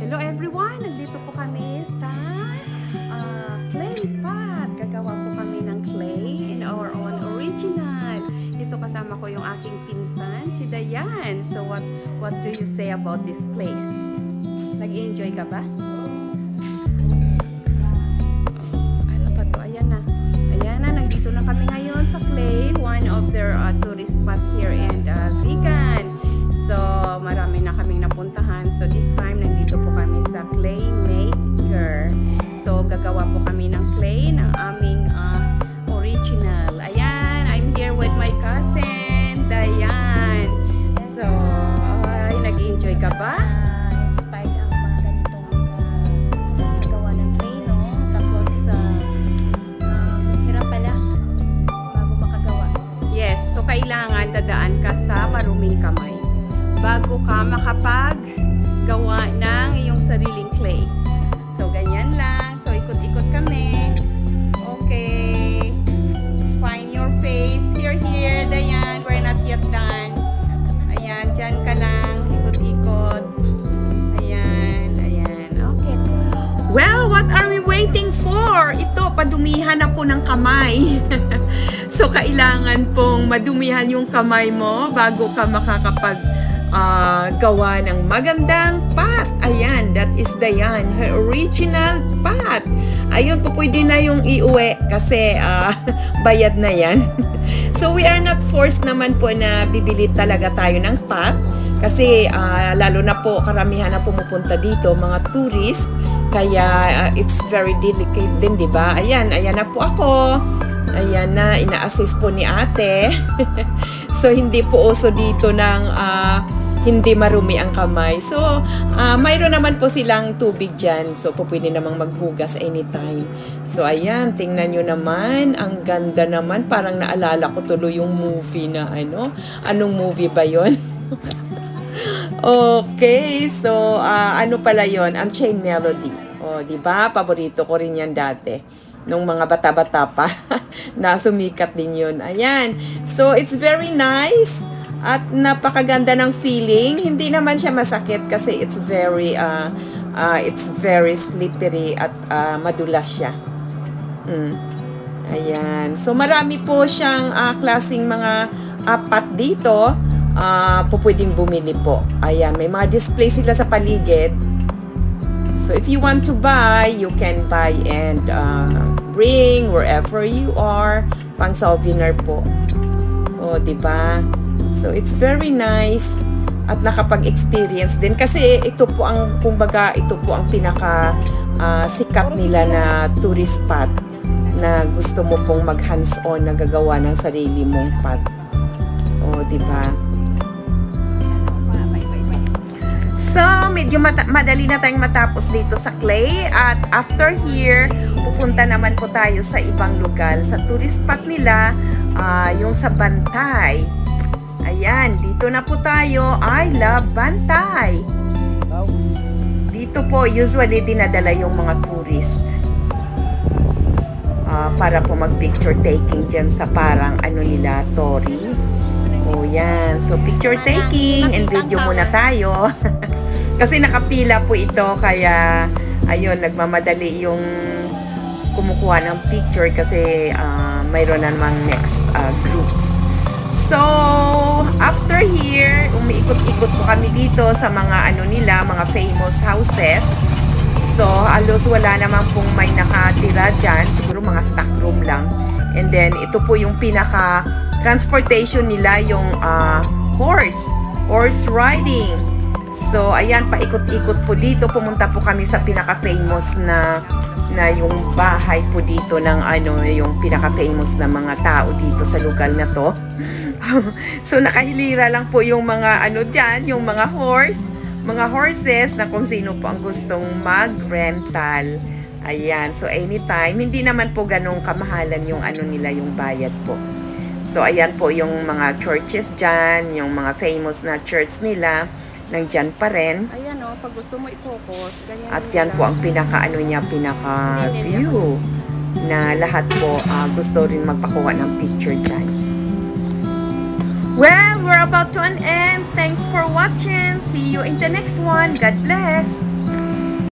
Hello everyone! Nandito po kami sa clay pot. Gagawa po kami ng clay in our own original. Dito kasama ko yung aking pinsan, si Dayan. So what do you say about this place? Nag-enjoy ka ba? Ano pa to? Ayan na. Ayan na, nandito na kami ngayon sa clay. One of their tourist spot here and vegan. So, marami na kaming napuntahan. So, this time, nandito po kami sa clay maker. So, gagawa po kami ng clay ng aming original. Ayan, I'm here with my cousin, Dayan. So, nag-enjoy ka ba? Inspired ang mga ganitong gawa ng clay, no? Tapos, hirap pala bago makagawa. Yes, so kailangan dadaan ka sa maruming kamay bago ka makapag-gawa ng iyong sariling clay. So, ganyan lang. So, ikot-ikot kami. Okay. Find your face. Here, Dayan. We're not yet done. Ayan, dyan ka lang. Ikot-ikot. Ayan, ayan. Okay. Well, what are we waiting for? Ito, padumihan na po ng kamay. So, kailangan pong madumihan yung kamay mo bago ka gawa ng magandang pot. Ayan, that is Dayan, her original pot. Ayun po, pwede na yung iuwi kasi bayad na yan. So we are not forced naman po na bibili talaga tayo ng pot kasi lalo na po karamihan na pumupunta dito mga tourist, kaya it's very delicate din, di ba? Ayan, ayan na po ako. Ayan na, ina-assist po ni ate. So, hindi po uso dito ng hindi marumi ang kamay. So, mayroon naman po silang tubig dyan. So, po pwede namang maghugas anytime. So, ayan, tingnan nyo naman. Ang ganda naman. Parang naalala ko tuloy yung movie na ano. Anong movie ba yon? Okay, so, ano pala yon? Unchained Melody. O, diba? Paborito ko rin yan dati. Nung mga bata-bata pa na sumikat din yun. Ayan. So, it's very nice at napakaganda ng feeling. Hindi naman siya masakit kasi it's very slippery at madulas siya. Ayan. So, marami po siyang klaseng mga pot dito. Pwedeng bumili po. Ayan. May mga display sila sa paligid. So, if you want to buy, you can buy and bring wherever you are. Pang souvenir po. O, diba? So, it's very nice at nakapag-experience din. Kasi ito po ang, kumbaga, ito po ang pinaka sikat nila na tourist spot na gusto mo pong mag-hands-on na gagawa ng sarili mong pot. O, diba? So, medyo madali na tayong matapos dito sa clay. At after here, pupunta naman po tayo sa ibang lugar. Sa tourist spot nila, yung sa Bantay. Ayan, dito na po tayo. I love Bantay. Dito po, usually dinadala yung mga tourist. Para po mag-picture taking dyan sa parang ano nila, Tori. O yan. So, picture taking and video muna tayo. Kasi nakapila po ito. Kaya, ayun, nagmamadali yung kumukuha ng picture kasi mayroon na namang next group. So, after here, umiikot-ikot po kami dito sa mga ano nila, mga famous houses. So, halos wala naman pong may nakatira dyan. Siguro mga stock room lang. And then, ito po yung pinaka transportation nila, yung horse riding. So, ayan, paikot-ikot po dito. Pumunta po kami sa pinaka-famous na yung bahay po dito ng ano, yung pinaka-famous na mga tao dito sa lugar na to. So, nakahilira lang po yung mga ano dyan, yung mga horses na kung sino po ang gustong mag-rental. Ayan, so anytime. Hindi naman po ganong kamahalan yung ano nila, yung bayad po. So, ayan po yung mga churches dyan, yung mga famous na church nila, nandyan pa rin. Ayan o, pag gusto mo i-focus, ganyan. At yan po ang pinaka-ano niya, pinaka-view na lahat po gusto rin magpakuha ng picture dyan. Well, we're about to an end. Thanks for watching. See you in the next one. God bless.